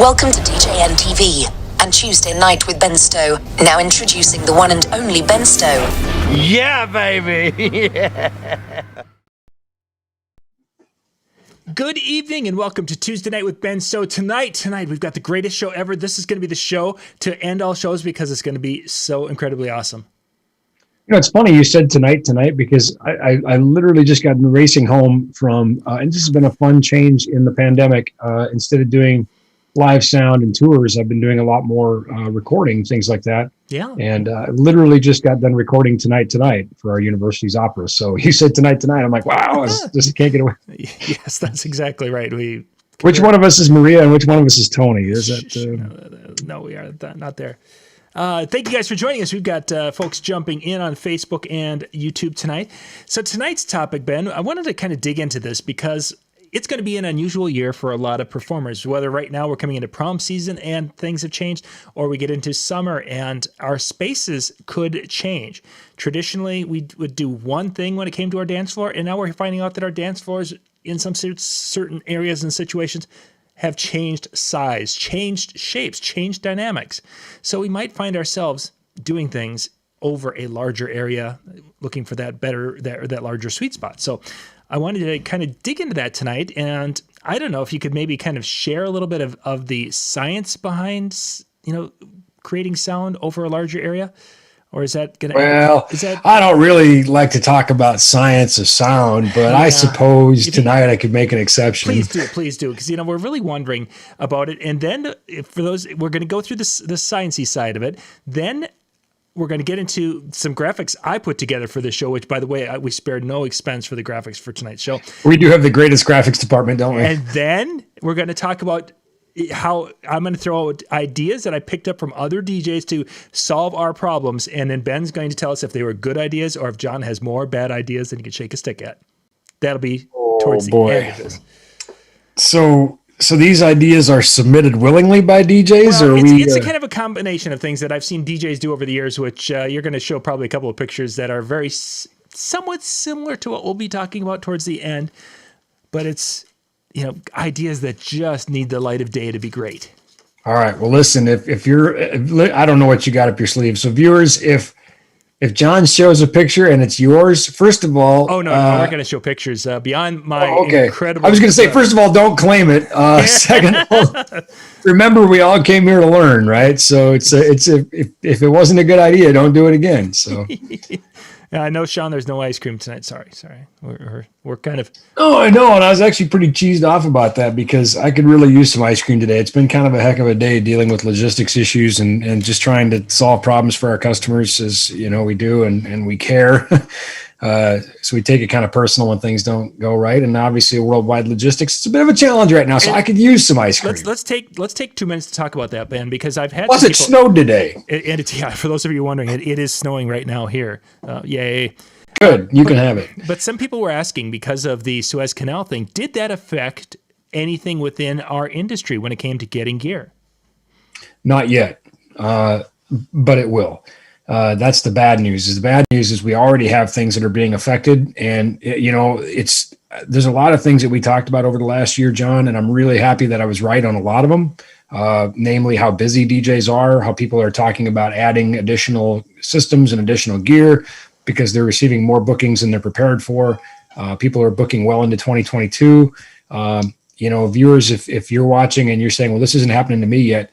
Welcome to DJNTV and Tuesday Night with Ben Stowe. Now introducing the one and only Ben Stowe. Yeah, baby. Yeah. Good evening and welcome to Tuesday Night with Ben Stowe. Tonight we've got the greatest show ever. This is going to be the show to end all shows because it's going to be so incredibly awesome. You know, it's funny you said tonight because I literally just got racing home from, and this has been a fun change in the pandemic. Instead of doing live sound and tours, I've been doing a lot more recording, things like that. Yeah. And literally just got done recording tonight for our university's opera. So you said tonight. I'm like, wow, just can't get away. Yes, that's exactly right. Which one of us is Maria and which one of us is Tony? Is that? No, we are not there. Thank you guys for joining us. We've got folks jumping in on Facebook and YouTube tonight. So tonight's topic, Ben, I wanted to kind of dig into this because it's going to be an unusual year for a lot of performers, whether right now we're coming into prom season and things have changed, or we get into summer and our spaces could change. Traditionally, we would do one thing when it came to our dance floor, and now we're finding out that our dance floors in some certain areas and situations have changed size, changed shapes, changed dynamics. So we might find ourselves doing things over a larger area, looking for that larger sweet spot. So I wanted to kind of dig into that tonight, and I don't know if you could maybe kind of share a little bit of the science behind, creating sound over a larger area. Or is that going to... Well, I don't really like to talk about science of sound, but yeah, I suppose tonight I could make an exception. Please do. Because, we're really wondering about it. And then for those, we're going to go through the sciencey side of it. Then we're going to get into some graphics I put together for this show, which, by the way, we spared no expense for the graphics for tonight's show. We do have the greatest graphics department, don't we? And then we're going to talk about how I'm going to throw out ideas that I picked up from other DJs to solve our problems. And then Ben's going to tell us if they were good ideas or if John has more bad ideas than he can shake a stick at. That'll be towards the end of this. So these ideas are submitted willingly by DJs? Well, it's a kind of a combination of things that I've seen DJs do over the years, which you're going to show probably a couple of pictures that are very somewhat similar to what we'll be talking about towards the end. But it's... ideas that just need the light of day to be great. All right. Well, listen, if you're, I don't know what you got up your sleeve. So viewers, if John shows a picture and it's yours, first of all, no, we're going to show pictures beyond my incredible. I was going to say, first of all, don't claim it. Second of all, remember we all came here to learn, right? So it's if it wasn't a good idea, don't do it again. So. No, Sean, there's no ice cream tonight. Sorry. We're kind of... Oh, I know. And I was actually pretty cheesed off about that because I could really use some ice cream today. It's been kind of a heck of a day dealing with logistics issues and just trying to solve problems for our customers as, we do and we care. So we take it kind of personal when things don't go right. And obviously worldwide logistics, it's a bit of a challenge right now. So I could use some ice cream. Let's take 2 minutes to talk about that, Ben, because I've had... Plus it snowed today. And for those of you wondering, it is snowing right now here. Yay. Good. You can have it. But some people were asking, because of the Suez Canal thing, did that affect anything within our industry when it came to getting gear? Not yet, but it will. That's the bad news. The bad news is we already have things that are being affected. And, there's a lot of things that we talked about over the last year, John, and I'm really happy that I was right on a lot of them, namely how busy DJs are, how people are talking about adding additional systems and additional gear because they're receiving more bookings than they're prepared for. People are booking well into 2022. Viewers, if you're watching and you're saying, well, this isn't happening to me yet,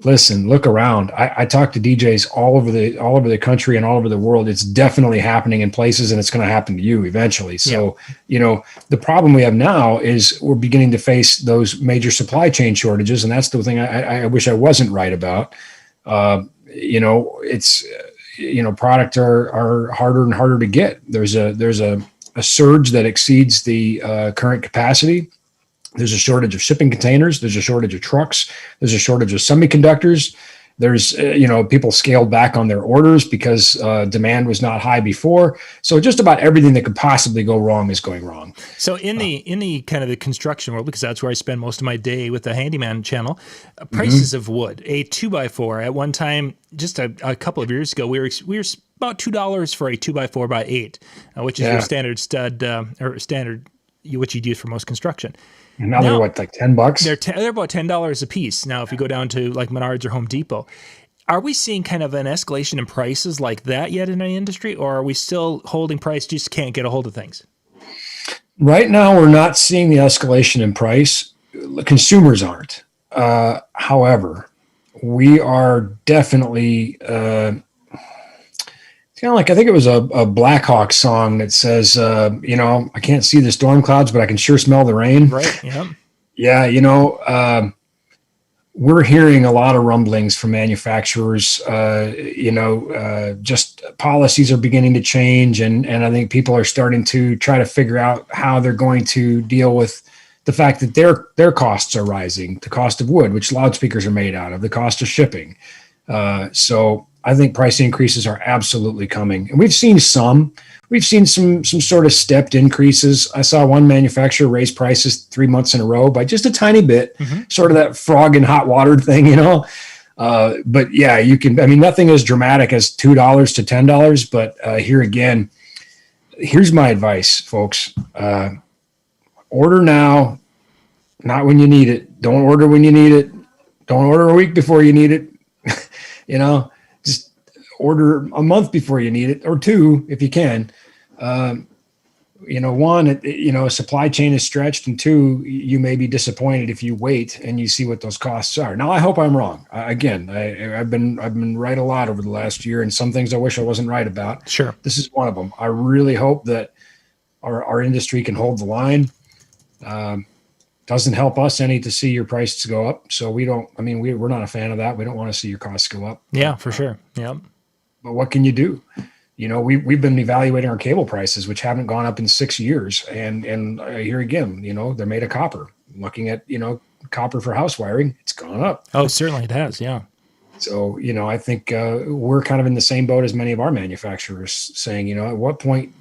listen, look around. I talk to DJs all over the country and all over the world. It's definitely happening in places and it's going to happen to you eventually. So, the problem we have now is we're beginning to face those major supply chain shortages. And that's the thing I wish I wasn't right about. Product are harder and harder to get. There's a surge that exceeds the current capacity. There's a shortage of shipping containers. There's a shortage of trucks. There's a shortage of semiconductors. There's, people scaled back on their orders because demand was not high before. So just about everything that could possibly go wrong is going wrong. So in the kind of the construction world, because that's where I spend most of my day with the Handyman channel, prices of wood, a 2x4 at one time, just a couple of years ago, we were about $2 for a 2x4 by 8, which is your standard stud or standard what you'd use for most construction. And now they're what, like $10? They're about $10 a piece. Now, if you go down to like Menards or Home Depot, are we seeing kind of an escalation in prices like that yet in the industry, or are we still holding price, just can't get a hold of things? Right now, we're not seeing the escalation in price. Consumers aren't. However, we are definitely, it's kind of like, I think it was a Blackhawk song that says, I can't see the storm clouds, but I can sure smell the rain. Right. Yeah. Yeah. We're hearing a lot of rumblings from manufacturers. Just policies are beginning to change, and I think people are starting to try to figure out how they're going to deal with the fact that their costs are rising, the cost of wood, which loudspeakers are made out of, the cost of shipping. So I think price increases are absolutely coming, and we've seen some sort of stepped increases. I saw one manufacturer raise prices 3 months in a row by just a tiny bit, sort of that frog in hot water thing, But yeah, nothing as dramatic as $2 to $10. But here again, here's my advice, folks. Order now, not when you need it. Don't order when you need it. Don't order a week before you need it. Just order a month before you need it, or two if you can. One, supply chain is stretched, and two, you may be disappointed if you wait and you see what those costs are. Now, I hope I'm wrong. I've been right a lot over the last year, and some things I wish I wasn't right about. Sure, this is one of them. I really hope that our industry can hold the line. Doesn't help us any to see your prices go up. So we're not a fan of that. We don't want to see your costs go up. Yeah, for sure. Yeah. But what can you do? We've been evaluating our cable prices, which haven't gone up in 6 years. And here again, they're made of copper. Looking at, copper for house wiring, it's gone up. Oh, certainly it has. Yeah. So, I think we're kind of in the same boat as many of our manufacturers, saying, at what point,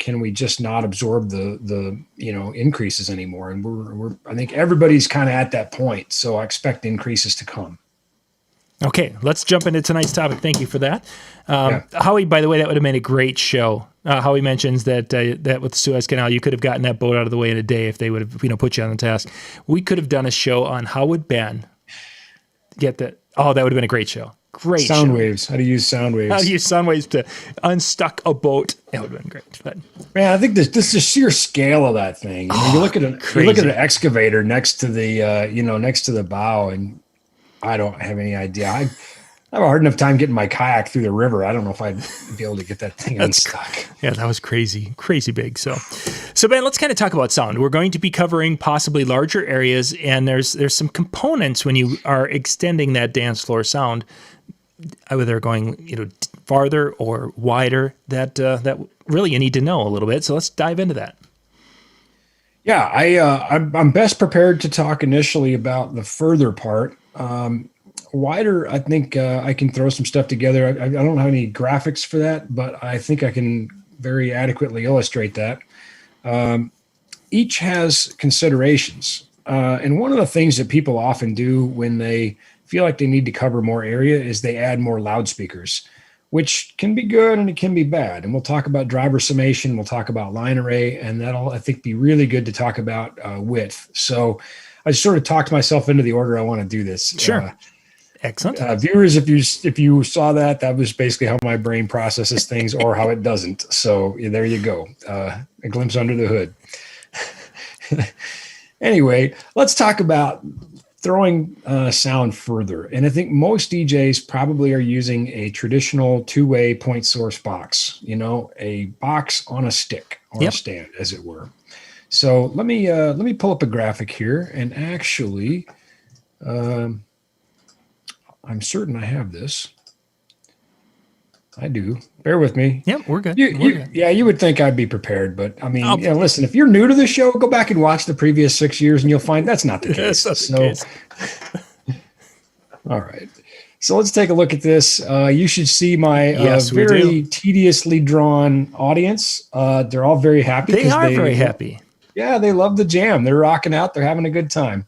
can we just not absorb the increases anymore? And I think everybody's kind of at that point. So I expect increases to come. Okay, let's jump into tonight's topic. Thank you for that. Howie, by the way, that would have made a great show. Howie mentions that with the Suez Canal, you could have gotten that boat out of the way in a day if they would have put you on the task. We could have done a show on how would Ben get that. Oh, that would have been a great show. Great sound waves. How to use sound waves. How to use sound waves to unstuck a boat. That would have been great. But man, I think this the sheer scale of that thing. You look at an excavator next to the next to the bow, and I don't have any idea. I have a hard enough time getting my kayak through the river. I don't know if I'd be able to get that thing unstuck. Yeah, that was crazy big. So Ben, let's kind of talk about sound. We're going to be covering possibly larger areas, and there's some components when you are extending that dance floor sound, whether going farther or wider, that really you need to know a little bit. So let's dive into that. Yeah, I'm best prepared to talk initially about the further part. Wider, I think I can throw some stuff together. I don't have any graphics for that, but I think I can very adequately illustrate that. Each has considerations. And one of the things that people often do when they feel like they need to cover more area is they add more loudspeakers, which can be good and it can be bad. And we'll talk about driver summation. We'll talk about line array, and that'll, I think, be really good to talk about width. So I sort of talked myself into the order I want to do this. Sure. Excellent. Viewers, if you saw that was basically how my brain processes things or how it doesn't. So there you go. A glimpse under the hood. Anyway, let's talk about throwing sound further. And I think most DJs probably are using a traditional two-way point source box, a box on a stick or a stand, as it were. So let me pull up a graphic here, and actually, I'm certain I have this. I do. Bear with me. Yep, we're good. Yeah, you would think I'd be prepared, but I mean, listen, if you're new to the show, go back and watch the previous 6 years, and you'll find that's not the case. That's not the case. All right. So let's take a look at this. You should see my very tediously drawn audience. They're all very happy. They are very happy. Yeah, they love the jam. They're rocking out. They're having a good time.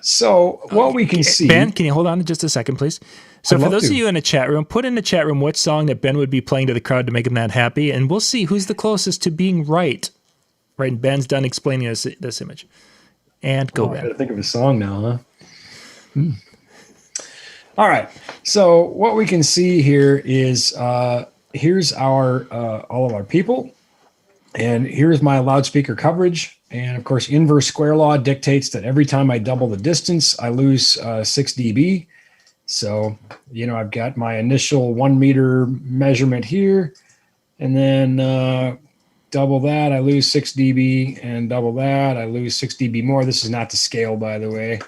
So what we can see... Ben, can you hold on just a second, please? So for those of you in the chat room, put in the chat room what song that Ben would be playing to the crowd to make them that happy, and we'll see who's the closest to being right Right, and Ben's done explaining this image. And go, I Ben. gotta think of a song now, huh? All right. So what we can see here is here's our all of our people, and here's my loudspeaker coverage. And of course, inverse square law dictates that every time I double the distance, I lose 6 dB. So, I've got my initial 1 meter measurement here, and then double that, I lose 6 dB, and double that, I lose 6 dB more. This is not to scale, by the way.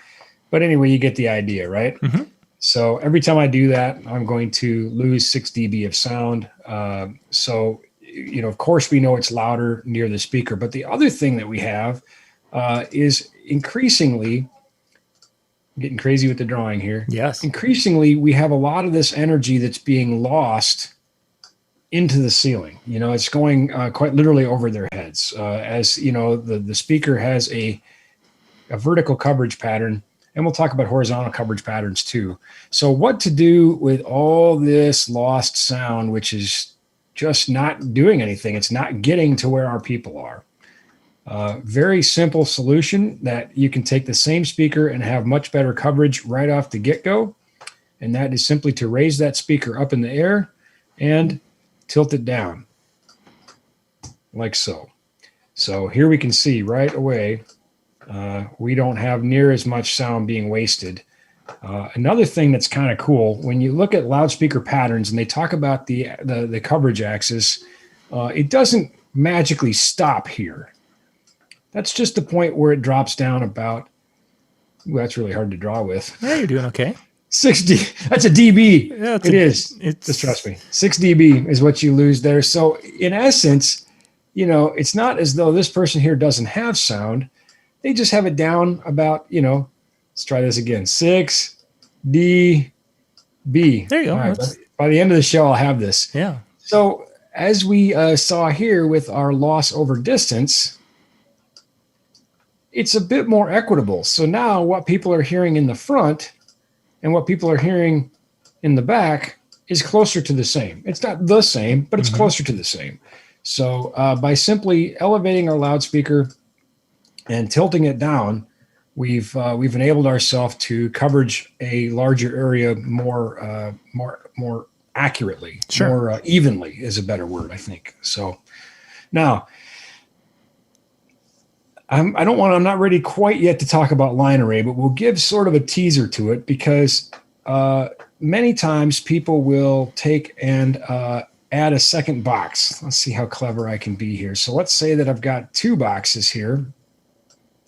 But anyway, you get the idea, right? Mm-hmm. So every time I do that, I'm going to lose 6 dB of sound. So, of course, we know it's louder near the speaker. But the other thing that we have is increasingly, getting crazy with the drawing here. Yes. Increasingly, we have a lot of this energy that's being lost into the ceiling. It's going quite literally over their heads. As the speaker has a vertical coverage pattern, and we'll talk about horizontal coverage patterns too. So what to do with all this lost sound, which is just not doing anything. It's not getting to where our people are. Very simple solution that you can take the same speaker and have much better coverage right off the get-go. And that is simply to raise that speaker up in the air and tilt it down like so. So here we can see right away, we don't have near as much sound being wasted. Another thing that's kind of cool, when you look at loudspeaker patterns and they talk about the coverage axis, it doesn't magically stop here. That's just the point where it drops down about, that's really hard to draw with. Yeah, you're doing okay. 60. That's a dB. Yeah, it is. Just trust me. 6 dB is what you lose there. So in essence, it's not as though this person here doesn't have sound. They just have it down about, let's try this again. 6 dB. There you go. Right, by the end of the show, I'll have this. Yeah. So as we saw here with our loss over distance, it's a bit more equitable. So now what people are hearing in the front and what people are hearing in the back is closer to the same. It's not the same, but it's closer to the same. So by simply elevating our loudspeaker and tilting it down, we've enabled ourselves to coverage a larger area more accurately, sure. More evenly is a better word, I think. So now, I'm not ready quite yet to talk about line array, but we'll give sort of a teaser to it because many times people will take and add a second box. Let's see how clever I can be here. So let's say that I've got 2 boxes here,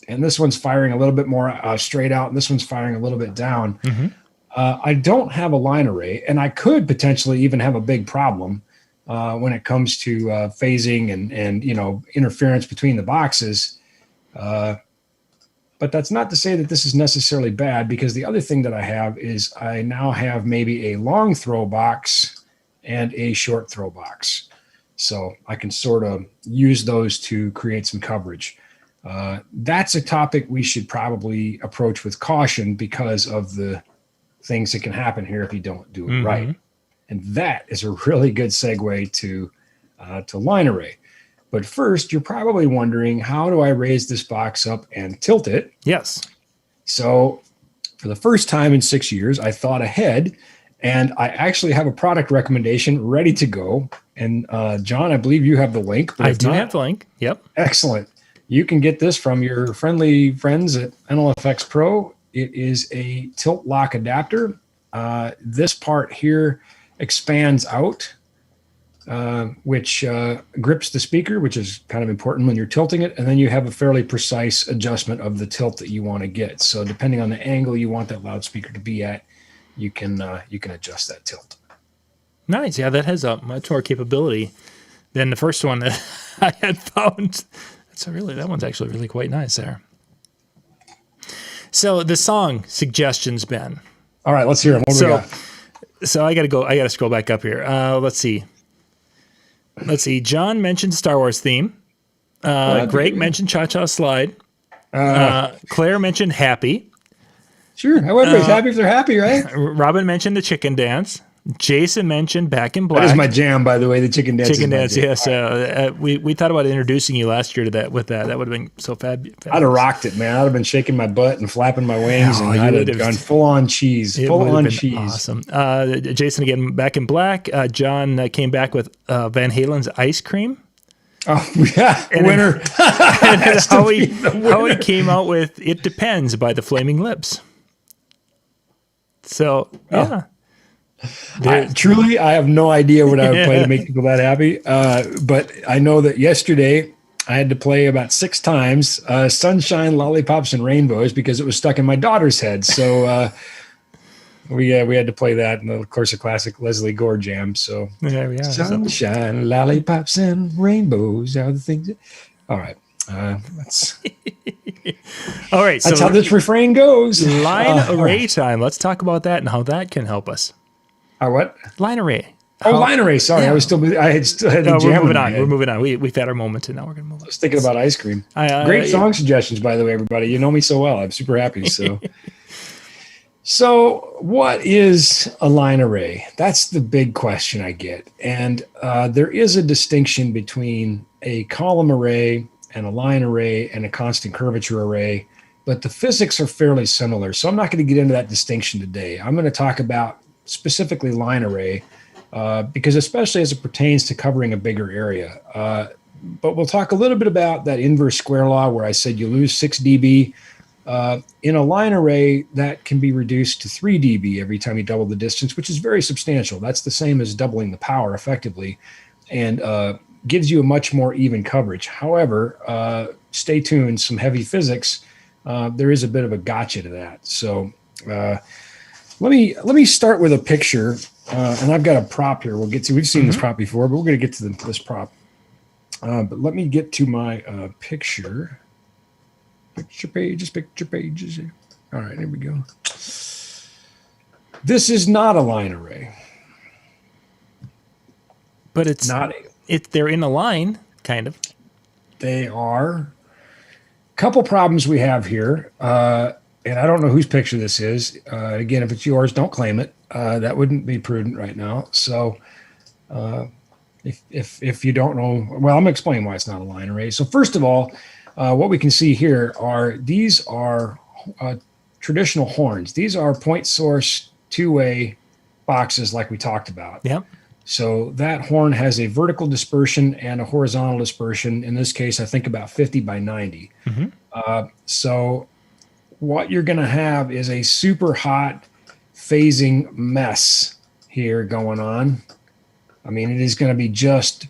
and this one's firing a little bit more straight out, and this one's firing a little bit down. Mm-hmm. I don't have a line array, and I could potentially even have a big problem when it comes to phasing and interference between the boxes. But that's not to say that this is necessarily bad, because the other thing that I have is I now have maybe a long throw box and a short throw box. So I can sort of use those to create some coverage. That's a topic we should probably approach with caution because of the things that can happen here if you don't do it right. And that is a really good segue to line array. But first, you're probably wondering, how do I raise this box up and tilt it? Yes. So for the first time in 6 years, I thought ahead, and I actually have a product recommendation ready to go. And John, I believe you have the link. I do have the link. Yep. Excellent. You can get this from your friendly friends at NLFX Pro. It is a tilt lock adapter. This part here expands out, which grips the speaker, which is kind of important when you're tilting it. And then you have a fairly precise adjustment of the tilt that you want to get. So depending on the angle you want that loudspeaker to be at, you can adjust that tilt. Nice. Yeah, that has a much more capability than the first one that I had found. That one's actually really quite nice there. So the song suggestions, Ben. All right, let's hear them. What do we got? So I got to scroll back up here. Let's see. John mentioned Star Wars theme. Greg mentioned Cha Cha Slide. Claire mentioned Happy. Sure. Everybody's happy if they're happy, right? Robin mentioned the chicken dance. Jason mentioned Back in Black. That is my jam, by the way. The chicken dance. Chicken dance, yes. We thought about introducing you last year to that. With that would have been so fabulous. I'd have rocked it, man. I'd have been shaking my butt and flapping my wings, and I'd have gone full on cheese. Full on cheese. Awesome. Jason again, Back in Black. John came back with Van Halen's Ice Cream. Oh yeah, winner. And how he came out with "It Depends" by the Flaming Lips. So yeah. Truly, I have no idea what I would play to make people that happy. But I know that yesterday I had to play about 6 times Sunshine, Lollipops, and Rainbows because it was stuck in my daughter's head. So we had to play that. And of course, a classic Leslie Gore jam. So there we are. Sunshine, Lollipops, and Rainbows are the things. All right. That's all right. That's how this refrain goes. Line array time. Let's talk about that and how that can help us. What? Line array. Line array. Sorry, yeah. I had the jam. We're moving on. We've had our moment, and now we're going to move on. I was thinking about ice cream. Great song suggestions, by the way, everybody. You know me so well. I'm super happy. So what is a line array? That's the big question I get. And there is a distinction between a column array and a line array and a constant curvature array, but the physics are fairly similar. So I'm not going to get into that distinction today. I'm going to talk about specifically line array, because especially as it pertains to covering a bigger area. But we'll talk a little bit about that inverse square law where I said you lose 6 dB. In a line array, that can be reduced to 3 dB every time you double the distance, which is very substantial. That's the same as doubling the power effectively, and gives you a much more even coverage. However, stay tuned, some heavy physics. There is a bit of a gotcha to that. So let me start with a picture, and I've got a prop here. We've seen this prop before, but we're going to get to this prop. But let me get to my picture. Picture pages. All right, here we go. This is not a line array. But it's not. They're in a line, kind of. They are. Couple problems we have here. And I don't know whose picture this is. Again, if it's yours, don't claim it. That wouldn't be prudent right now. So if you don't know, well, I'm going to explain why it's not a line array. So first of all, what we can see here are these are traditional horns. These are point source two-way boxes like we talked about. Yep. So that horn has a vertical dispersion and a horizontal dispersion. In this case, I think about 50 by 90. So what you're going to have is a super hot phasing mess here going on. I mean, it is going to be just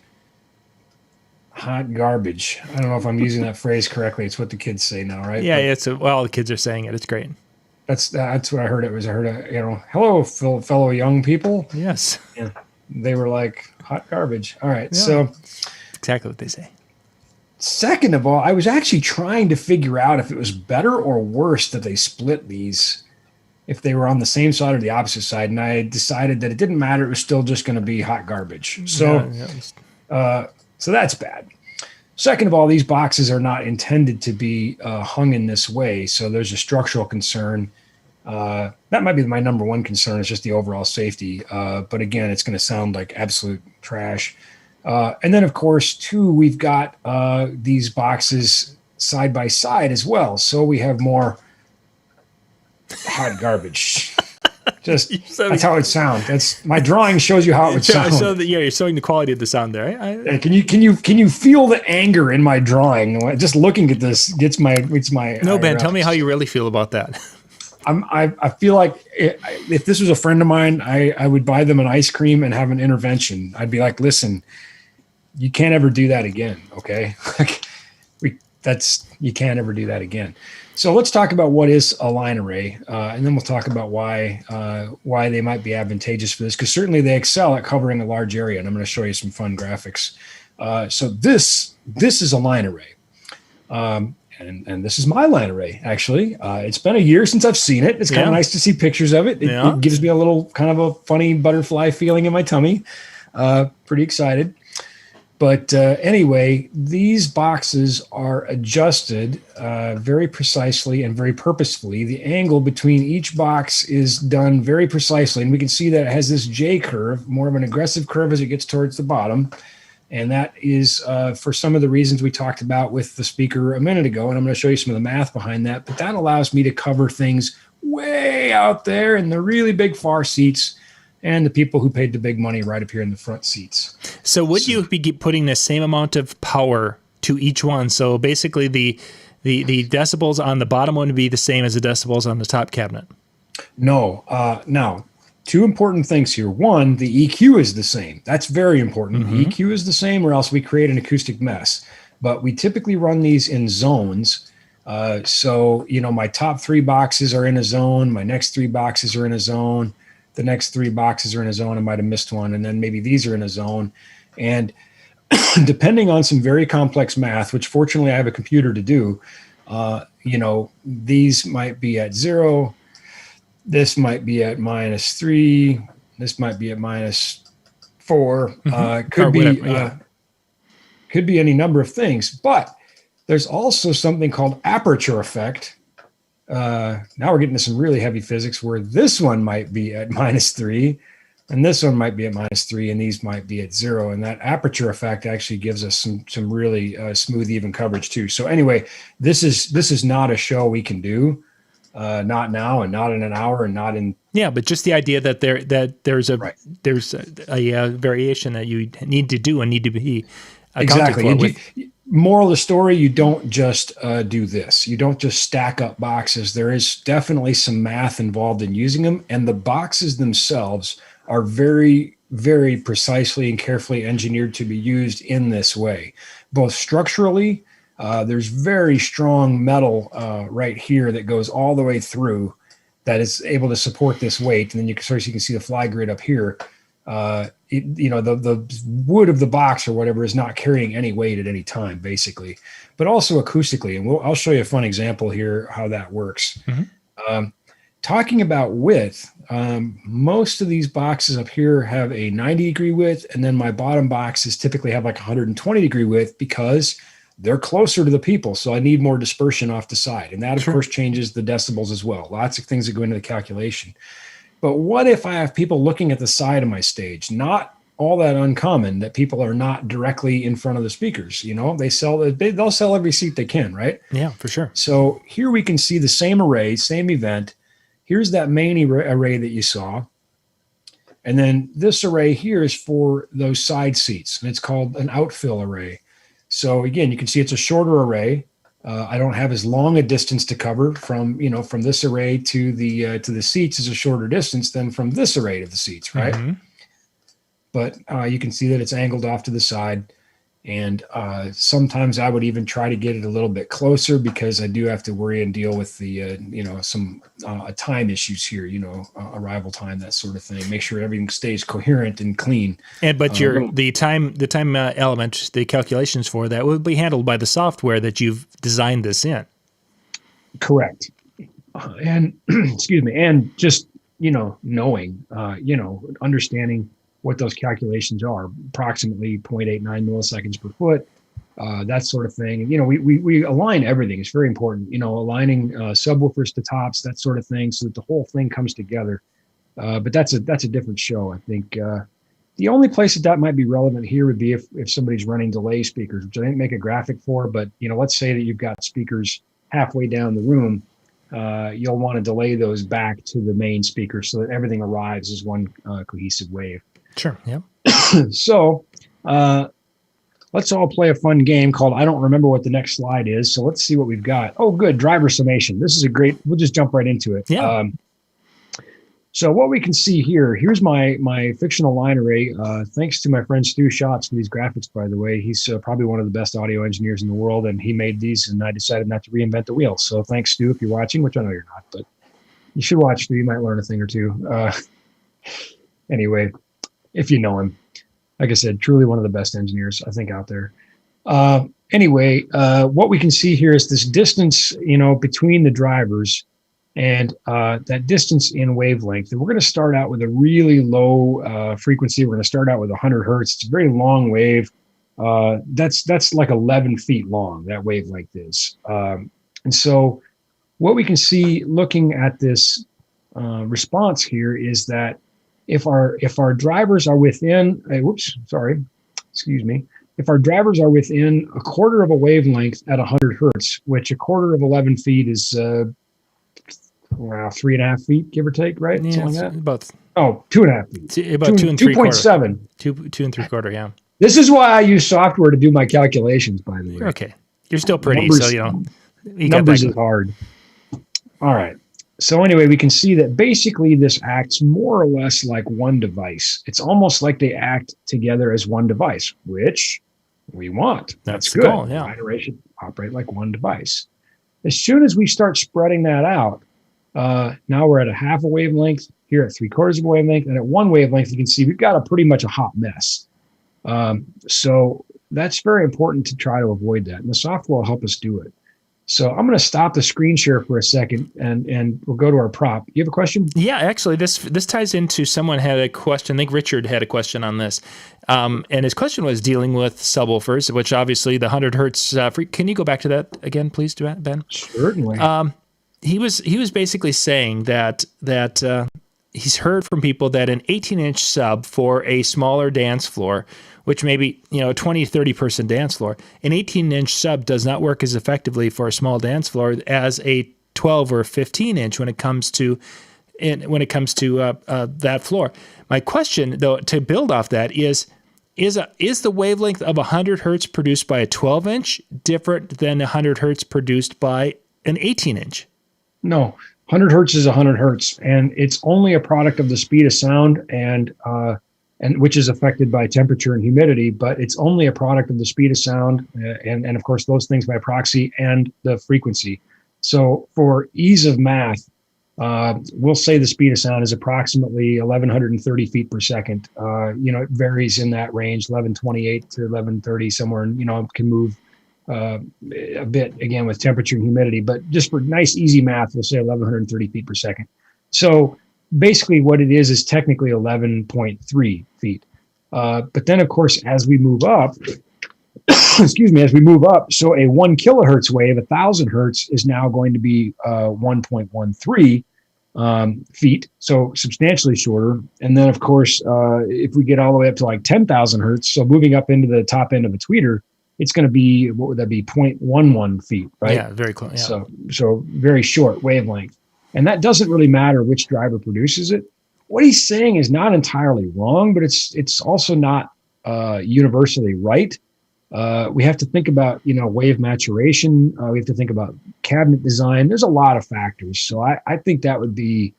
hot garbage. I don't know if I'm using that phrase correctly. It's what the kids say now, right? Yeah, well, the kids are saying it. It's great. That's what I heard. Hello, fellow young people. Yes. Yeah. They were like, hot garbage. All right. Yeah, so exactly what they say. Second of all, I was actually trying to figure out if it was better or worse that they split these, if they were on the same side or the opposite side. And I decided that it didn't matter. It was still just going to be hot garbage. So, so that's bad. Second of all, these boxes are not intended to be hung in this way. So there's a structural concern. That might be my number one concern, is just the overall safety. But again, it's going to sound like absolute trash. And then, of course, too, we've got these boxes side by side as well. So we have more hot garbage. Just that's how it sounds. That's my drawing shows you how it would sound. So you're showing the quality of the sound there. Can you feel the anger in my drawing? Just looking at this gets my No, Ben, tell me how you really feel about that. I feel like if this was a friend of mine, I would buy them an ice cream and have an intervention. I'd be like, listen, you can't ever do that again. Okay. You can't ever do that again. So let's talk about what is a line array. And then we'll talk about why they might be advantageous for this, because certainly they excel at covering a large area. And I'm going to show you some fun graphics. So this is a line array. And this is my line array, actually. It's been a year since I've seen it. It's kind of nice to see pictures of it. It gives me a little kind of a funny butterfly feeling in my tummy. Pretty excited. But anyway, these boxes are adjusted very precisely and very purposefully. The angle between each box is done very precisely. And we can see that it has this J curve, more of an aggressive curve as it gets towards the bottom. And that is for some of the reasons we talked about with the speaker a minute ago. And I'm going to show you some of the math behind that. But that allows me to cover things way out there in the really big far seats, and the people who paid the big money right up here in the front seats. So would you be putting the same amount of power to each one? So basically the decibels on the bottom one would be the same as the decibels on the top cabinet? No. Now, two important things here. One, the EQ is the same. That's very important. The EQ is the same, or else we create an acoustic mess. But we typically run these in zones. So, my top 3 boxes are in a zone. My next 3 boxes are in a zone. The next 3 boxes are in a zone. I might have missed one. And then maybe these are in a zone. And depending on some very complex math, which fortunately I have a computer to do, these might be at 0. This might be at -3. This might be at -4. Could be any number of things. But there's also something called aperture effect. Now we're getting to some really heavy physics where this one might be at -3 and this one might be at -3 and these might be at 0. And that aperture effect actually gives us some really smooth, even coverage too. So anyway, this is not a show we can do, not now and not in an hour and not in. Yeah, but just the idea that there's a variation that you need to do and need to be accounted for. Moral of the story, you don't just do this. You don't just stack up boxes. There is definitely some math involved in using them. And the boxes themselves are very, very precisely and carefully engineered to be used in this way. Both structurally, there's very strong metal right here that goes all the way through that is able to support this weight. And then you can see the fly grid up here. The wood of the box or whatever is not carrying any weight at any time, basically, but also acoustically. And I'll show you a fun example here how that works. Talking about width, most of these boxes up here have a 90-degree width, and then my bottom boxes typically have like 120-degree width because they're closer to the people. So I need more dispersion off the side. And that, of course, changes the decibels as well. Lots of things that go into the calculation. But what if I have people looking at the side of my stage? Not all that uncommon that people are not directly in front of the speakers. They'll sell every seat they can, right? Yeah, for sure. So here we can see the same array, same event. Here's that main array that you saw. And then this array here is for those side seats, and it's called an outfill array. So again, you can see it's a shorter array. I don't have as long a distance to cover from this array to the seats is a shorter distance than from this array to the seats, right? But you can see that it's angled off to the side. And sometimes I would even try to get it a little bit closer because I do have to worry and deal with the, some time issues here, arrival time, that sort of thing. Make sure everything stays coherent and clean. But the time element, the calculations for that will be handled by the software that you've designed this in. Correct. And excuse me. And just, knowing, understanding what those calculations are, approximately 0.89 milliseconds per foot, that sort of thing. We align everything. It's very important, aligning subwoofers to tops, that sort of thing, so that the whole thing comes together. But that's a different show. I think the only place that might be relevant here would be if somebody's running delay speakers, which I didn't make a graphic for, but let's say that you've got speakers halfway down the room. You'll want to delay those back to the main speaker so that everything arrives as one cohesive wave. Sure. Yeah. So let's all play a fun game called I don't remember what the next slide is. So let's see what we've got. Oh, good. Driver summation. This is we'll just jump right into it. Yeah. So what we can see here's my fictional line array. Thanks to my friend Stu Schatz for these graphics, by the way. He's probably one of the best audio engineers in the world, and he made these, and I decided not to reinvent the wheel. So thanks, Stu, if you're watching, which I know you're not, but you should watch, Stu. You might learn a thing or two. Anyway, if you know him. Like I said, truly one of the best engineers, I think, out there. Anyway, what we can see here is this distance, between the drivers and that distance in wavelength. And we're going to start out with a really low frequency. We're going to start out with 100 hertz. It's a very long wave. That's like 11 feet long, that wavelength is. And so what we can see looking at this response here is that if our drivers are within, if our drivers are within a quarter of a wavelength at 100 hertz, which a quarter of 11 feet is around 3.5 feet, give or take, right? Yeah, Something like that. about 2.5 feet. about 2 and 2.7. 2 and 3/4. Yeah. This is why I use software to do my calculations, by the way. Okay. You're still pretty, Numbers, so you got numbers that. is hard. All right. So anyway, we can see that basically this acts more or less like one device. It's almost like they act together as one device, which we want. That's good. Goal, yeah. Line array should operate like one device. As soon as we start spreading that out, now we're at a half a wavelength, here at 3/4 of a wavelength, and at one wavelength, you can see we've got a pretty much a hot mess. So that's very important to try to avoid that. And the software will help us do it. So I'm going to stop the screen share for a second and we'll go to our prop. You have a question? Yeah, actually, this ties into someone had a question. I think Richard had a question on this. And his question was dealing with subwoofers, which obviously the 100 hertz. Can you go back to that again, please, Ben? Certainly. He was basically saying that he's heard from people that an 18-inch sub for a smaller dance floor, which maybe, a 20, 30 person dance floor, an 18-inch sub does not work as effectively for a small dance floor as a 12 or 15-inch when it comes to that floor. My question, though, to build off that is the wavelength of 100 hertz produced by a 12-inch different than 100 hertz produced by an 18-inch? No, 100 hertz is 100 hertz, and it's only a product of the speed of sound and which is affected by temperature and humidity, but it's only a product of the speed of sound and of course those things by proxy and the frequency. So for ease of math, we'll say the speed of sound is approximately 1130 feet per second. It varies in that range, 1128 to 1130, somewhere, it can move a bit again with temperature and humidity, but just for nice, easy math, we'll say 1130 feet per second. So basically what it is technically 11.3 feet. But then of course, as we move up, so a 1 kilohertz wave, 1,000 hertz is now going to be 1.13 feet, so substantially shorter. And then of course, if we get all the way up to like 10,000 hertz, so moving up into the top end of a tweeter, it's going to be, what would that be, 0.11 feet, right? Yeah, very close. Yeah. So very short wavelength. And that doesn't really matter which driver produces it. What he's saying is not entirely wrong, but it's also not universally right. We have to think about, wave maturation. We have to think about cabinet design. There's a lot of factors. So I think that would be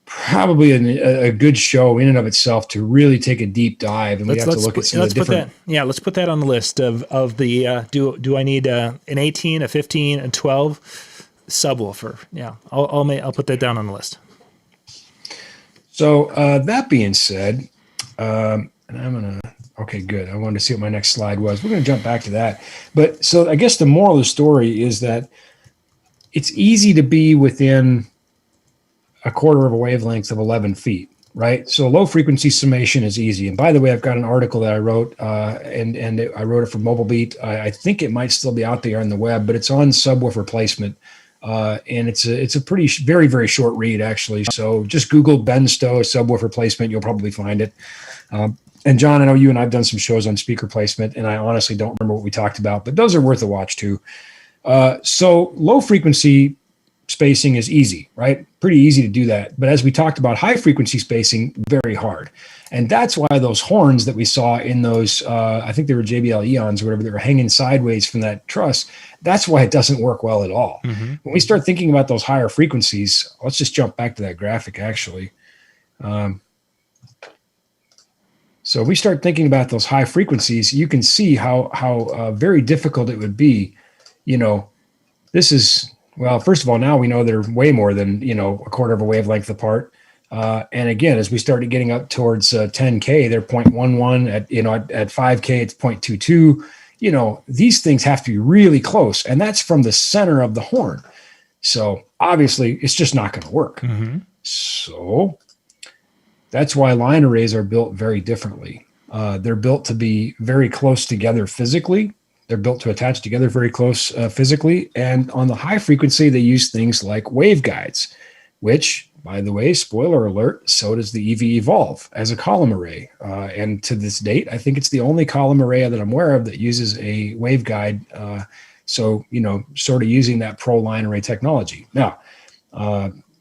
probably a good show in and of itself to really take a deep dive, and we have to look at some of the different. Let's put that on the list of the do I need an 18, a 15, and 12 subwoofer? Yeah, I'll put that down on the list. So that being said, and I'm gonna. Okay, good. I wanted to see what my next slide was. We're going to jump back to that. But so I guess the moral of the story is that it's easy to be within a quarter of a wavelength of 11 feet, right? So low frequency summation is easy. And by the way, I've got an article that I wrote, and I wrote it for MobileBeat. I think it might still be out there on the web, but it's on subwoofer placement. And it's a pretty, very, very short read, actually. So just Google Ben Stowe subwoofer placement. You'll probably find it. And John, I know you and I've done some shows on speaker placement, and I honestly don't remember what we talked about, but those are worth a watch too. So low frequency spacing is easy, right? Pretty easy to do that. But as we talked about, high frequency spacing, very hard. And that's why those horns that we saw in those, I think they were JBL Eons or whatever, that were hanging sideways from that truss, that's why it doesn't work well at all. Mm-hmm. When we start thinking about those higher frequencies, let's just jump back to that graphic actually. So we start thinking about those high frequencies, you can see how very difficult it would be. This is, well, first of all, now we know they're way more than, a quarter of a wavelength apart. And again, as we started getting up towards 10K, they're 0.11 at 5K, it's 0.22. These things have to be really close, and that's from the center of the horn. So obviously it's just not going to work. Mm-hmm. So that's why line arrays are built very differently. They're built to be very close together physically. They're built to attach together very close physically. And on the high frequency, they use things like waveguides, which, by the way, spoiler alert, so does the EV Evolve as a column array. And to this date, I think it's the only column array that I'm aware of that uses a waveguide. So, sort of using that pro line array technology. Now,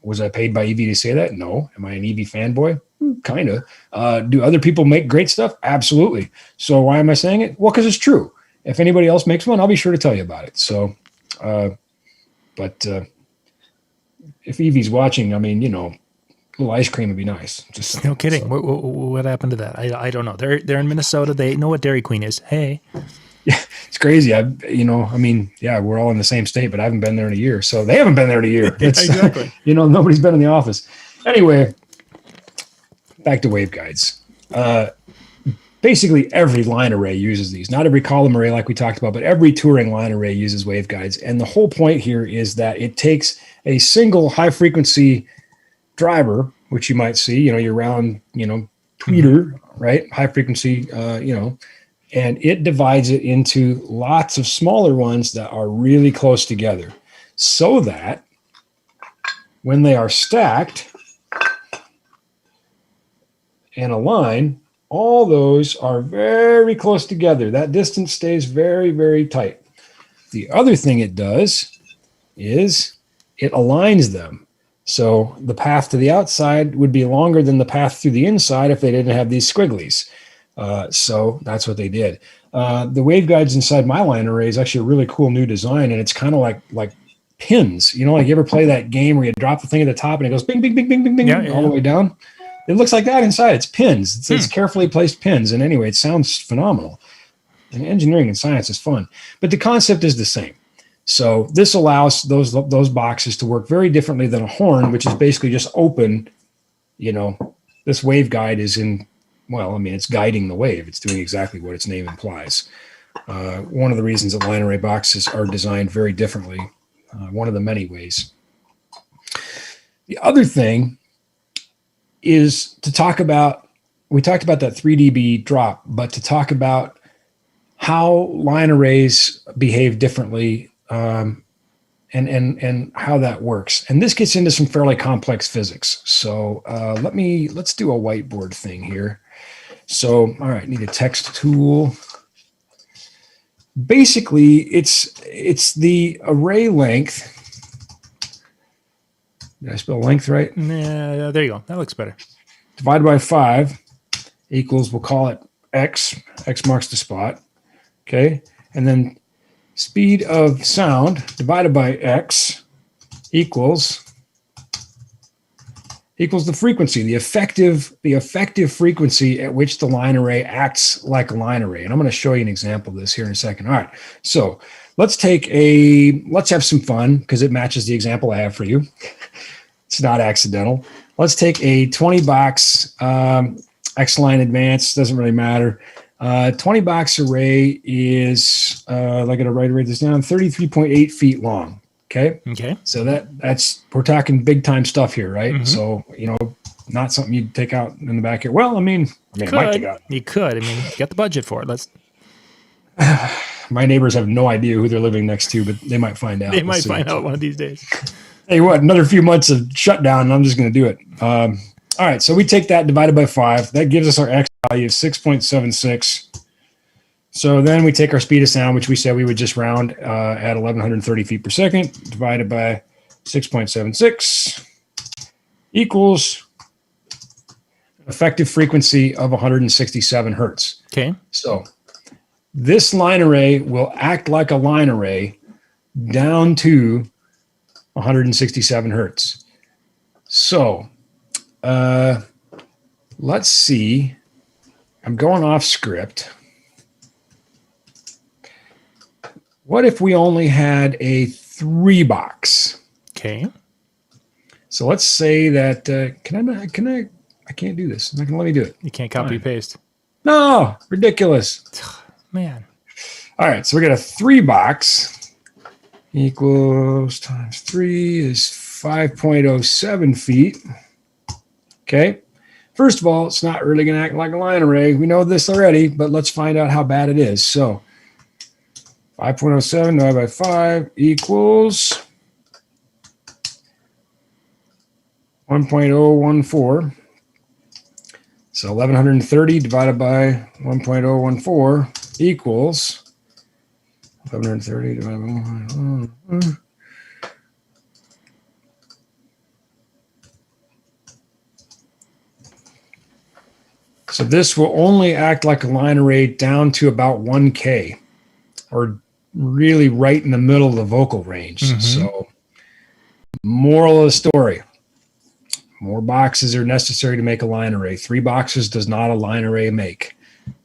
was I paid by EV to say that? No. Am I an EV fanboy? Kind of. Do other people make great stuff? Absolutely. So why am I saying it? Well, because it's true. If anybody else makes one, I'll be sure to tell you about it. So, but if Evie's watching, I mean, a little ice cream would be nice. Just no kidding. So. What happened to that? I don't know. They're in Minnesota. They know what Dairy Queen is. Hey. Yeah, it's crazy. We're all in the same state, but I haven't been there in a year. So they haven't been there in a year. Exactly. Nobody's been in the office. Anyway, back to waveguides. Basically, every line array uses these. Not every column array like we talked about, but every touring line array uses waveguides. And the whole point here is that it takes a single high-frequency driver, which you might see, your round, tweeter, right? High-frequency, and it divides it into lots of smaller ones that are really close together so that when they are stacked and aligned, all those are very close together. That distance stays very, very tight. The other thing it does is it aligns them. So the path to the outside would be longer than the path through the inside if they didn't have these squigglies. So that's what they did. The waveguides inside my line array is actually a really cool new design, and it's kind of like pins. Like you ever play that game where you drop the thing at the top and it goes bing, bing, bing, bing, bing, bing, all the way down? It looks like that inside. It's pins. It's carefully placed pins. And anyway, it sounds phenomenal. And engineering and science is fun. But the concept is the same. So this allows those boxes to work very differently than a horn, which is basically just open. This waveguide is it's guiding the wave. It's doing exactly what its name implies. One of the reasons that line array boxes are designed very differently, one of the many ways. The other thing is to talk about, we talked about that 3 dB drop, but to talk about how line arrays behave differently and how that works. And this gets into some fairly complex physics. So let's do a whiteboard thing here. So, all right, need a text tool. Basically, it's the array length. Did I spell length right? Yeah, there you go. That looks better. Divided by 5 equals, we'll call it X. X marks the spot. Okay. And then speed of sound divided by X equals the frequency, the effective frequency at which the line array acts like a line array. And I'm going to show you an example of this here in a second. All right. So let's have some fun because it matches the example I have for you. It's not accidental. Let's take a 20 box X-Line Advanced, doesn't really matter. 20 box array is, I got to write this down, 33.8 feet long. Okay. So that's, we're talking big time stuff here, right? Mm-hmm. So, not something you'd take out in the back here. Well, I might take out. You could. You got the budget for it. My neighbors have no idea who they're living next to, but they might find out. They might find out one of these days. Hey, another few months of shutdown, and I'm just going to do it. All right, so we take that divided by 5. That gives us our X value of 6.76. So then we take our speed of sound, which we said we would just round at 1,130 feet per second, divided by 6.76 equals effective frequency of 167 hertz. Okay. So this line array will act like a line array down to 167 hertz. So let's see. I'm going off script. What if we only had a 3 box? Okay. So let's say that, I can't do this. It's not going to let me do it. You can't copy paste. No, ridiculous. Man. All right. So we got a 3 box equals times 3 is 5.07 feet. Okay. First of all, it's not really going to act like a line array. We know this already, but let's find out how bad it is. So 5.07 divided by 5 equals 1.014. So 1130 divided by 1.014 equals 1130 divided by 1. So this will only act like a line array down to about 1K, or really right in the middle of the vocal range. So moral of the story, more boxes are necessary to make a line array. 3 boxes does not a line array make.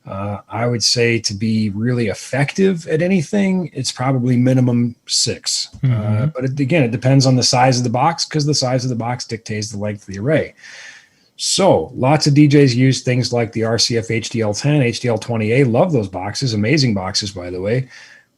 I would say to be really effective at anything, it's probably minimum 6. But again, it depends on the size of the box, because the size of the box dictates the length of the array. So lots of DJs use things like the RCF HDL10, HDL20A. Love those boxes. Amazing boxes, by the way.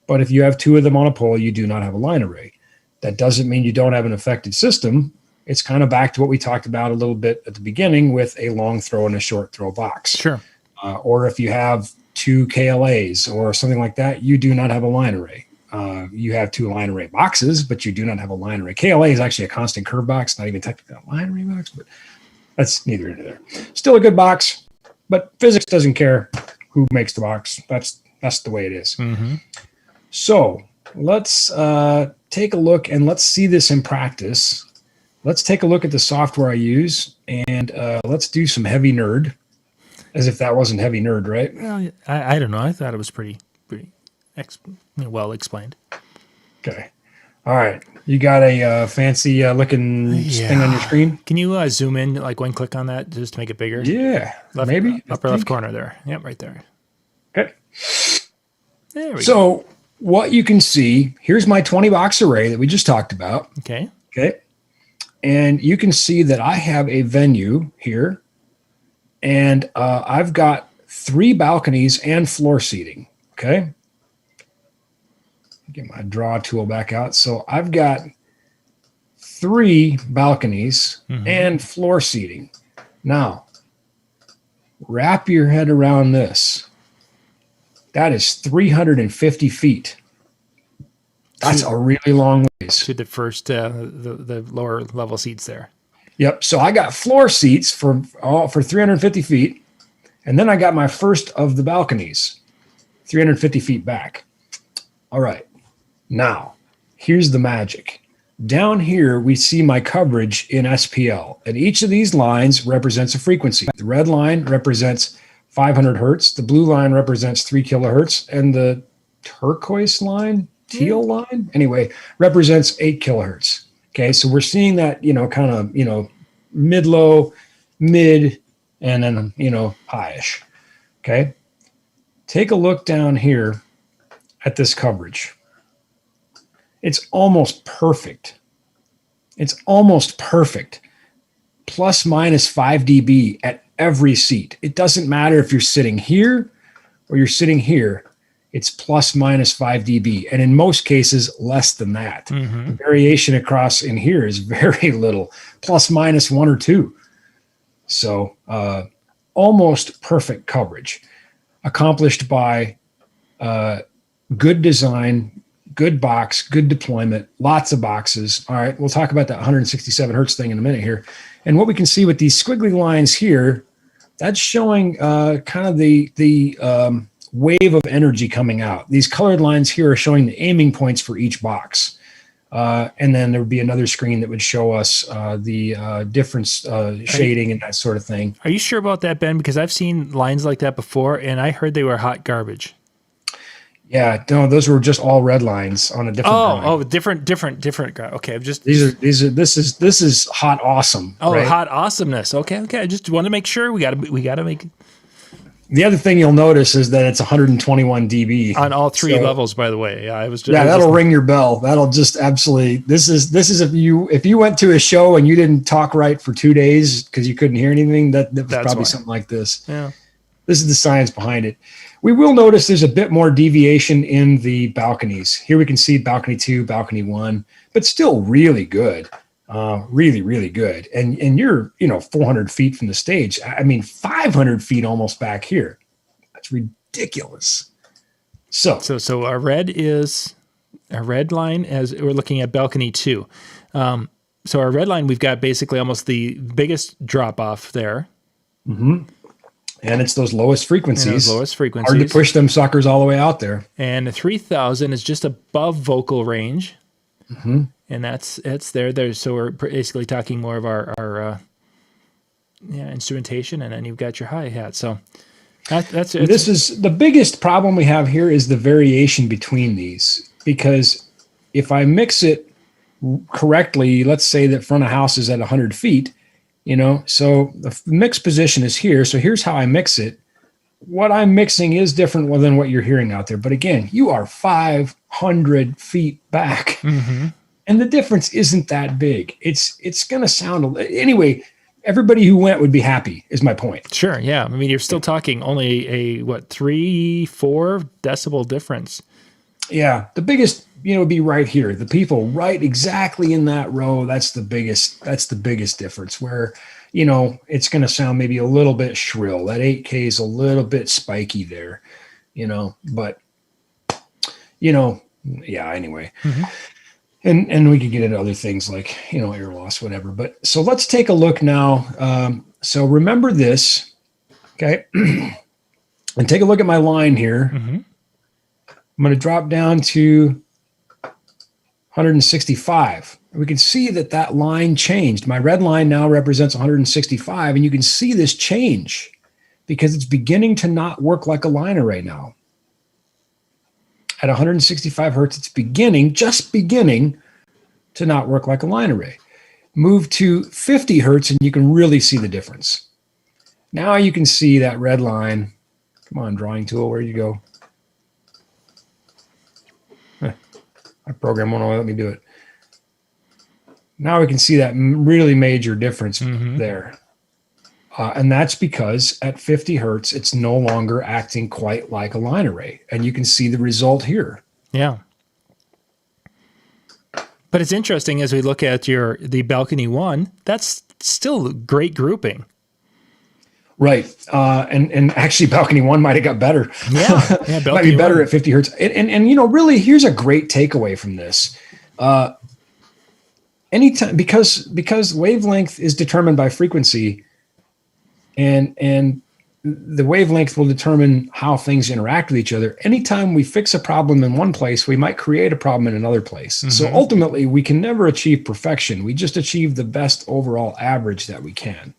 But if you have 2 of them on a pole, you do not have a line array. That doesn't mean you don't have an effective system. It's kind of back to what we talked about a little bit at the beginning with a long throw and a short throw box. Sure. Or if you have 2 KLAs or something like that, you do not have a line array. You have 2 line array boxes, but you do not have a line array. KLA is actually a constant curve box, not even technically a line array box, but that's neither here nor there. Still a good box, but physics doesn't care who makes the box. That's the way it is. So let's take a look and let's see this in practice. Let's take a look at the software I use, and let's do some heavy nerd, as if that wasn't heavy nerd, right? Well, I don't know. I thought it was pretty well explained. Okay. All right. You got a fancy looking thing on your screen? Can you zoom in, like one click on that just to make it bigger? Yeah. Maybe. Upper left corner there. Yep, right there. Okay. There we go. So what you can see, here's my 20 box array that we just talked about. Okay. Okay. And you can see that I have a venue here, and I've got 3 balconies and floor seating. Okay. Get my draw tool back out. So I've got 3 balconies and floor seating. Now, wrap your head around this. That is 350 feet. That's a really long ways. To the first, the lower level seats there. Yep. So I got floor seats for 350 feet. And then I got my first of the balconies, 350 feet back. All right. Now, here's the magic. Down here, we see my coverage in SPL. And each of these lines represents a frequency. The red line represents 500 hertz. The blue line represents 3 kilohertz. And the turquoise line, teal line, anyway, represents 8 kilohertz. Okay, so we're seeing that, kind of, mid-low, mid, and then, highish. Okay, take a look down here at this coverage. It's almost perfect. It's almost perfect. Plus minus 5 dB at every seat. It doesn't matter if you're sitting here or you're sitting here. It's plus minus 5 dB. And in most cases, less than that. The variation across in here is very little, plus minus 1 or 2. So almost perfect coverage, accomplished by good design, good box, good deployment, lots of boxes. All right, we'll talk about that 167 hertz thing in a minute here. And what we can see with these squiggly lines here, that's showing kind of the wave of energy coming out. These colored lines here are showing the aiming points for each box. And then there would be another screen that would show us the difference shading and that sort of thing. Are you sure about that, Ben? Because I've seen lines like that before, and I heard they were hot garbage. Yeah, no, those were just all red lines on a different line. Different. Okay, this is hot awesome. Oh, right? Hot awesomeness. Okay. I just want to make sure we got to make The other thing you'll notice is that it's 121 dB on all 3 levels. By the way, that'll ring your bell. That'll just absolutely. This is if you went to a show and you didn't talk right for 2 days because you couldn't hear anything. That's probably why. Something like this. Yeah. This is the science behind it. We will notice there's a bit more deviation in the balconies. Here we can see balcony 2, balcony 1, but still really good. Really, really good. And you're, 400 feet from the stage. I mean, 500 feet almost back here. That's ridiculous. So our red line as we're looking at balcony 2. So our red line, we've got basically almost the biggest drop off there. Mm-hmm. And it's those lowest frequencies. Hard to push them suckers all the way out there. And the 3,000 is just above vocal range. Mm-hmm. And that's there. So we're basically talking more of our instrumentation, and then you've got your hi-hat. So that's it. This is the biggest problem we have here is the variation between these, because if I mix it correctly, let's say that front of house is at 100 feet, so the mix position is here. So here's how I mix it. What I'm mixing is different than what you're hearing out there. But again, you are 500 feet back. Mm-hmm. And the difference isn't that big. It's going to sound anyway. Everybody who went would be happy, is my point. Sure, yeah. I mean, you're still talking only a 3-4 decibel difference. Yeah, the biggest, would be right here. The people right exactly in that row. That's the biggest difference. Where, it's going to sound maybe a little bit shrill. That 8K is a little bit spiky there, But, yeah. Anyway. Mm-hmm. And we could get into other things like, air loss, whatever. But so let's take a look now. So remember this, okay? And take a look at my line here. Mm-hmm. I'm going to drop down to 165. We can see that line changed. My red line now represents 165, and you can see this change because it's beginning to not work like a liner right now. At 165 hertz, it's just beginning to not work like a line array. Move to 50 hertz, and you can really see the difference. Now you can see that red line. Come on, drawing tool, where'd you go? My program won't let me do it. Now we can see that really major difference there. And that's because at 50 hertz, it's no longer acting quite like a line array. And you can see the result here. Yeah. But it's interesting as we look at the balcony 1, that's still great grouping. Right. And actually balcony 1 might have got better. Yeah. Might be better at 50 hertz. And really, here's a great takeaway from this. Anytime, because wavelength is determined by frequency, and the wavelength will determine how things interact with each other. Anytime we fix a problem in one place, we might create a problem in another place. Mm-hmm. So ultimately, we can never achieve perfection. We just achieve the best overall average that we can.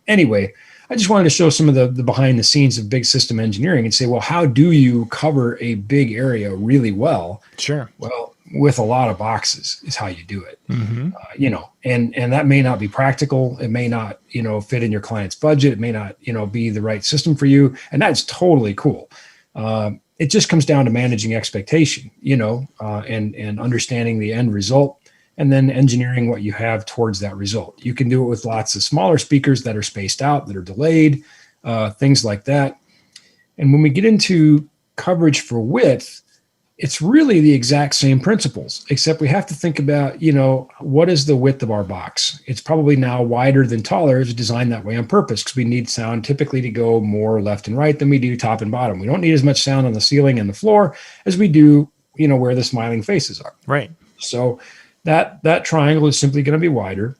Anyway, I just wanted to show some of the behind the scenes of big system engineering and say, well, how do you cover a big area really well? Sure. Well, with a lot of boxes is how you do it. Mm-hmm. And that may not be practical. It may not, fit in your client's budget. It may not, be the right system for you. And that's totally cool. It just comes down to managing expectation, and understanding the end result, and then engineering what you have towards that result. You can do it with lots of smaller speakers that are spaced out, that are delayed, things like that. And when we get into coverage for width, it's really the exact same principles, except we have to think about, what is the width of our box? It's probably now wider than taller. It's designed that way on purpose because we need sound typically to go more left and right than we do top and bottom. We don't need as much sound on the ceiling and the floor as we do, where the smiling faces are. Right. So that triangle is simply going to be wider.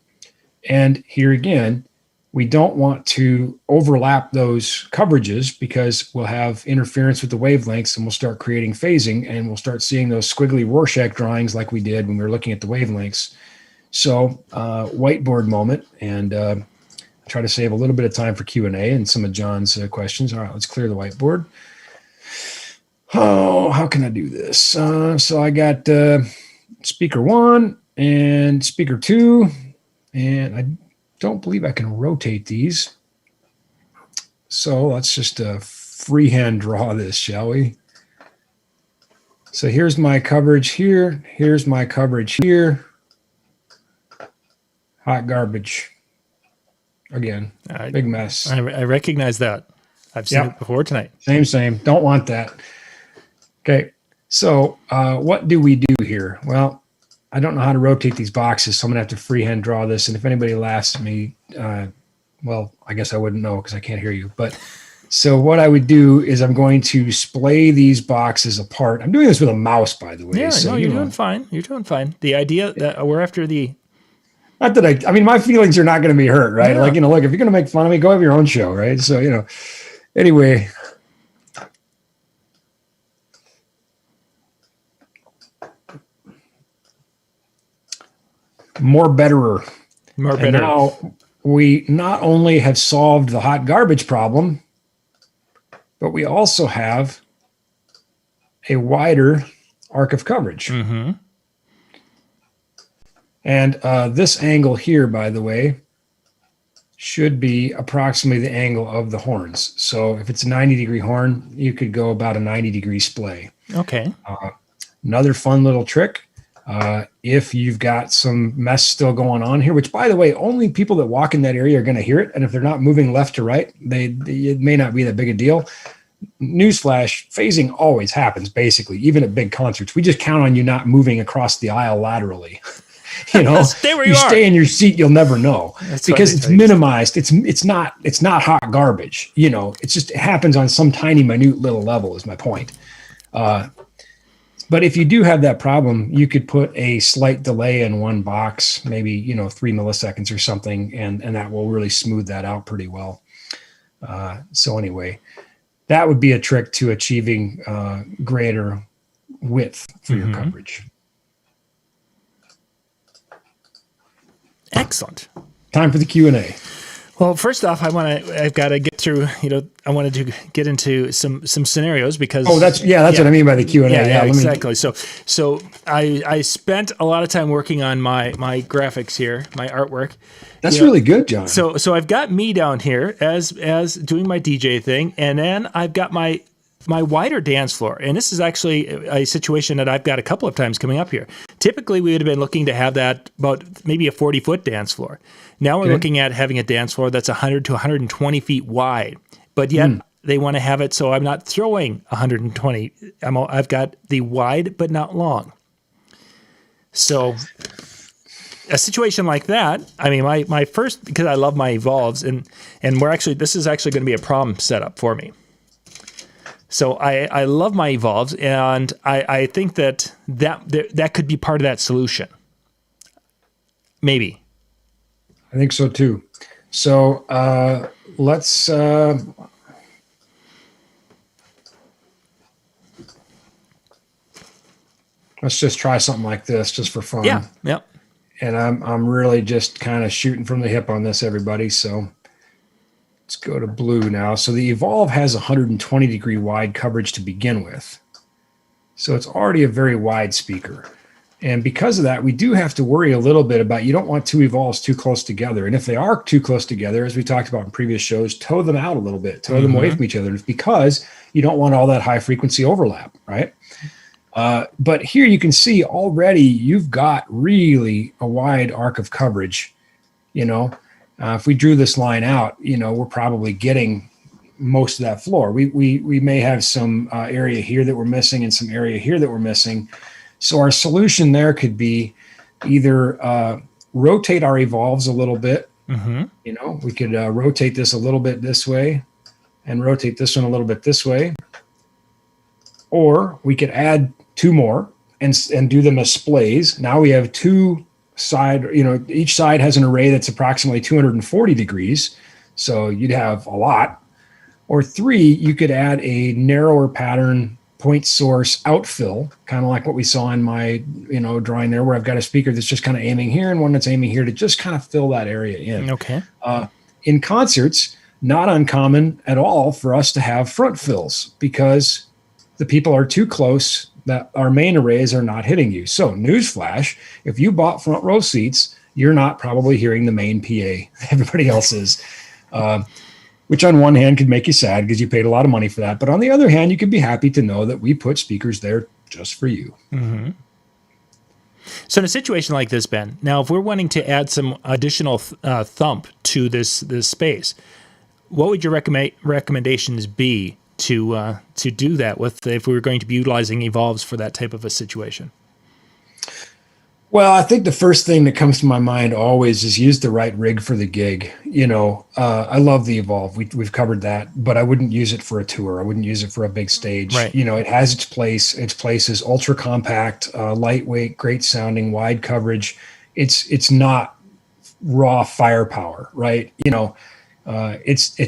And here again, we don't want to overlap those coverages because we'll have interference with the wavelengths and we'll start creating phasing and we'll start seeing those squiggly Rorschach drawings like we did when we were looking at the wavelengths. So whiteboard moment, and try to save a little bit of time for Q&A and some of John's questions. All right, let's clear the whiteboard. Oh, how can I do this? So I got speaker 1 and speaker 2, and I don't believe I can rotate these. So let's just freehand draw this, shall we? So here's my coverage here. Here's my coverage here. Hot garbage. Again, big mess. I recognize that. I've seen it before tonight. Same. Don't want that. Okay. So what do we do here? Well, I don't know how to rotate these boxes, so I'm gonna have to freehand draw this. And if anybody laughs at me, well, I guess I wouldn't know because I can't hear you. But so what I would do is I'm going to splay these boxes apart. I'm doing this with a mouse, by the way. Yeah, so, no, you're doing fine. You're doing fine. The idea that we're after the... Not that I mean, my feelings are not going to be hurt, right? Yeah. Like, look, if you're going to make fun of me, go have your own show, right? So, anyway. More betterer. More And better. now we not only have solved the hot garbage problem, but we also have a wider arc of coverage. Mm-hmm. And this angle here, by the way, should be approximately the angle of the horns. So if it's a 90-degree horn, you could go about a 90-degree splay. Okay. Another fun little trick, if you've got some mess still going on here, which, by the way, only people that walk in that area are going to hear it. And if they're not moving left to right, it may not be that big a deal. Newsflash, phasing always happens, basically, even at big concerts. We just count on you not moving across the aisle laterally. Stay where you are. Stay in your seat, you'll never know. That's because it's minimized. It's not hot garbage. It's just, it happens on some tiny, minute little level is my point. But if you do have that problem, you could put a slight delay in one box, maybe 3 milliseconds or something, and that will really smooth that out pretty well. So anyway, that would be a trick to achieving greater width for your coverage. Excellent. Time for the Q&A. Well, first off, I've got to get through, I wanted to get into some scenarios because... Oh, that's what I mean by the Q&A. Yeah, exactly. So I spent a lot of time working on my graphics here, my artwork. That's really good, John. So I've got me down here as doing my DJ thing, and then I've got my wider dance floor. And this is actually a situation that I've got a couple of times coming up here. Typically, we would have been looking to have that about maybe a 40-foot dance floor. Now we're looking at having a dance floor that's 100 to 120 feet wide. But yet they want to have it so I'm not throwing 120. I've got the wide but not long. So a situation like that, I mean, my first, because I love my evolves, and this is actually going to be a problem setup for me. So I love my evolves, and I think that could be part of that solution. Maybe. I think so too. So let's just try something like this just for fun. Yeah. Yep. And I'm really just kind of shooting from the hip on this, everybody. So let's go to blue now. So the Evolve has 120-degree wide coverage to begin with. So it's already a very wide speaker. And because of that, we do have to worry a little bit about, you don't want two Evolves too close together. And if they are too close together, as we talked about in previous shows, tow them out a little bit, tow them away from each other. And it's because you don't want all that high frequency overlap, right? But here you can see already you've got really a wide arc of coverage. If we drew this line out, we're probably getting most of that floor. We may have some area here that we're missing and some area here that we're missing. So our solution there could be either rotate our Evolves a little bit. We could rotate this a little bit this way and rotate this one a little bit this way. Or we could add two more and do them as splays. Now we have two side, each side has an array that's approximately 240 degrees. So you'd have a lot. Or three, you could add a narrower pattern point source outfill, kind of like what we saw in my, drawing there, where I've got a speaker that's just kind of aiming here and one that's aiming here to just kind of fill that area in. Okay. In concerts, not uncommon at all for us to have front fills because the people are too close that our main arrays are not hitting you. So newsflash, if you bought front row seats, you're not probably hearing the main PA. Everybody else is. Which on one hand could make you sad because you paid a lot of money for that. But on the other hand, you could be happy to know that we put speakers there just for you. So in a situation like this, Ben, now if we're wanting to add some additional thump to this space, what would your recommendations be to do that with if we were going to be utilizing Evolves for that type of a situation? Well, I think the first thing that comes to my mind always is use the right rig for the gig. I love the Evolve. We've covered that, but I wouldn't use it for a tour. I wouldn't use it for a big stage. Right. It has its place. Its place is ultra compact, lightweight, great sounding, wide coverage. It's not raw firepower, right? It's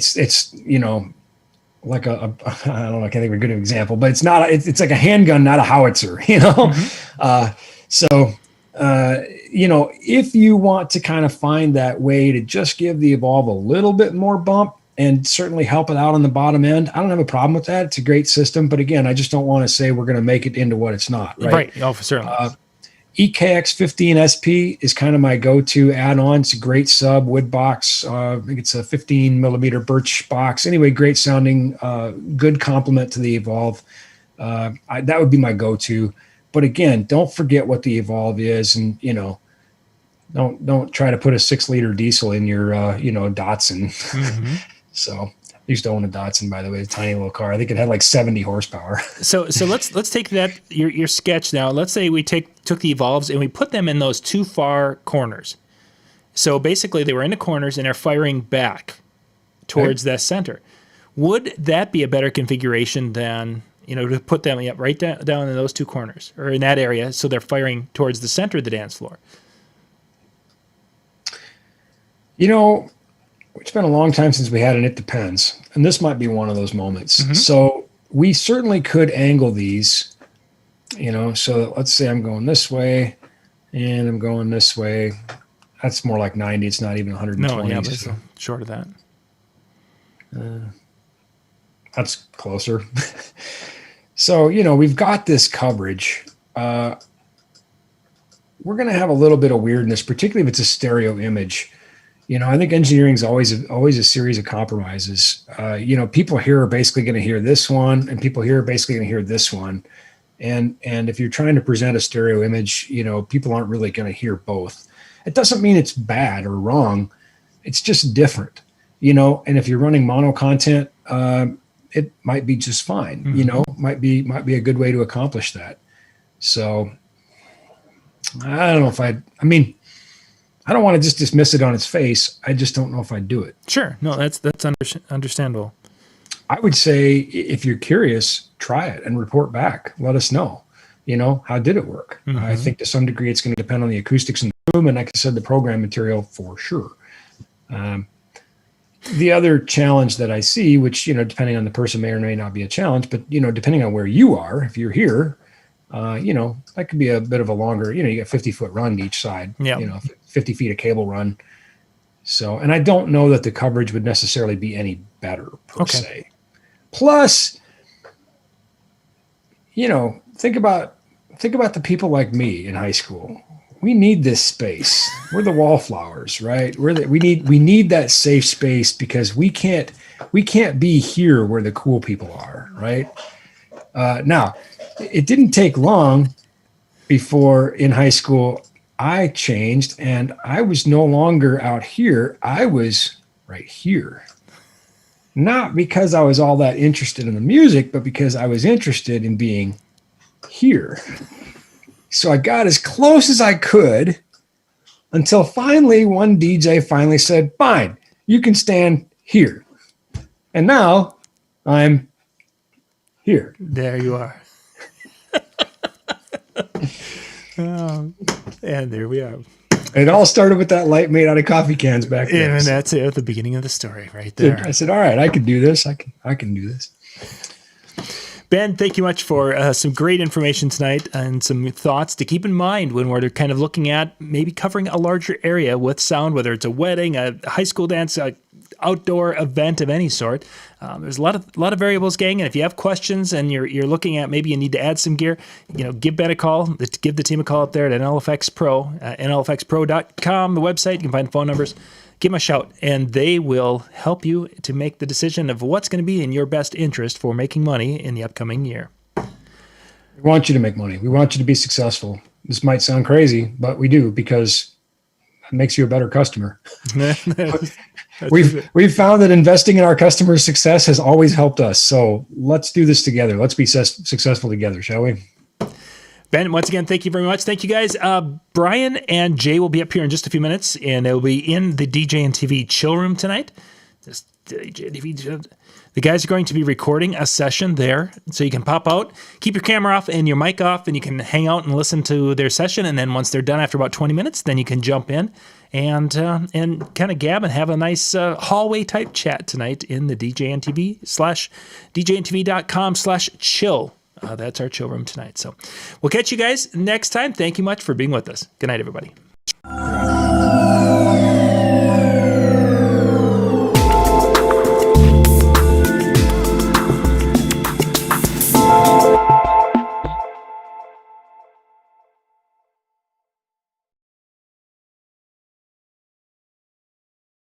like I don't know, I can't think of a good example, but it's like a handgun, not a howitzer, if you want to kind of find that way to just give the Evolve a little bit more bump and certainly help it out on the bottom end, I don't have a problem with that. It's a great system. But again, I just don't want to say we're going to make it into what it's not. Right. Oh, for certainly. EKX15 SP is kind of my go-to add-on. It's a great sub wood box. I think it's a 15 millimeter birch box. Anyway, great sounding, good complement to the Evolve. That would be my go-to. But again, don't forget what the Evolve is, and don't try to put a 6-liter diesel in your Datsun. Mm-hmm. So I used to own a Datsun, by the way, a tiny little car. I think it had like 70 horsepower. So let's take that your sketch now. Let's say we took the Evolves and we put them in those two far corners. So basically, they were in the corners and they're firing back towards that center. Would that be a better configuration than to put them right down in those two corners or in that area, so they're firing towards the center of the dance floor? It's been a long time since we had an It Depends, and this might be one of those moments. Mm-hmm. So we certainly could angle these, so let's say I'm going this way and I'm going this way. That's more like 90. It's not even 120. No, yeah, but it's short of that. That's closer. So, we've got this coverage. We're going to have a little bit of weirdness, particularly if it's a stereo image. I think engineering is always a series of compromises. People here are basically going to hear this one, and people here are basically going to hear this one. And if you're trying to present a stereo image, people aren't really going to hear both. It doesn't mean it's bad or wrong. It's just different, and if you're running mono content, it might be just fine, mm-hmm. might be a good way to accomplish that. So I don't know if I don't want to just dismiss it on its face. I just don't know if I'd do it. Sure. No, that's understandable. I would say if you're curious, try it and report back. Let us know, how did it work? Mm-hmm. I think to some degree it's going to depend on the acoustics in the room. And like I said, the program material for sure. The other challenge that I see, which, depending on the person may or may not be a challenge, but, depending on where you are, if you're here, that could be a bit of a longer, you got 50-foot run to each side, 50 feet of cable run. So, and I don't know that the coverage would necessarily be any better per se. Plus, think about the people like me in high school. We need this space. We're the wallflowers, right? We need that safe space because we can't be here where the cool people are, right? Now, it didn't take long before in high school I changed and I was no longer out here. I was right here. Not because I was all that interested in the music, but because I was interested in being here. So I got as close as I could until finally one DJ finally said, fine, you can stand here. And now I'm here. There you are. And there we are. It all started with that light made out of coffee cans back then. And that's it at the beginning of the story right there. I said, all right, I can do this. I can do this. Ben, thank you much for some great information tonight and some thoughts to keep in mind when we're kind of looking at maybe covering a larger area with sound, whether it's a wedding, a high school dance, a outdoor event of any sort. There's a lot of variables, gang. And if you have questions and you're looking at maybe you need to add some gear, give Ben a call. Give the team a call up there at NLFX Pro, NLFXPro.com, the website. You can find phone numbers. Give them a shout, and they will help you to make the decision of what's going to be in your best interest for making money in the upcoming year. We want you to make money. We want you to be successful. This might sound crazy, but we do because it makes you a better customer. We've found that investing in our customers' success has always helped us. So let's do this together. Let's be successful together, shall we? Ben, once again, thank you very much. Thank you, guys. Brian and Jay will be up here in just a few minutes, and they'll be in the DJNTV chill room tonight. The guys are going to be recording a session there, so you can pop out, keep your camera off and your mic off, and you can hang out and listen to their session. And then once they're done after about 20 minutes, then you can jump in and kind of gab and have a nice hallway type chat tonight in the DJNTV/DJNTV.com/chill. That's our chill room tonight. So we'll catch you guys next time. Thank you much for being with us. Good night, everybody.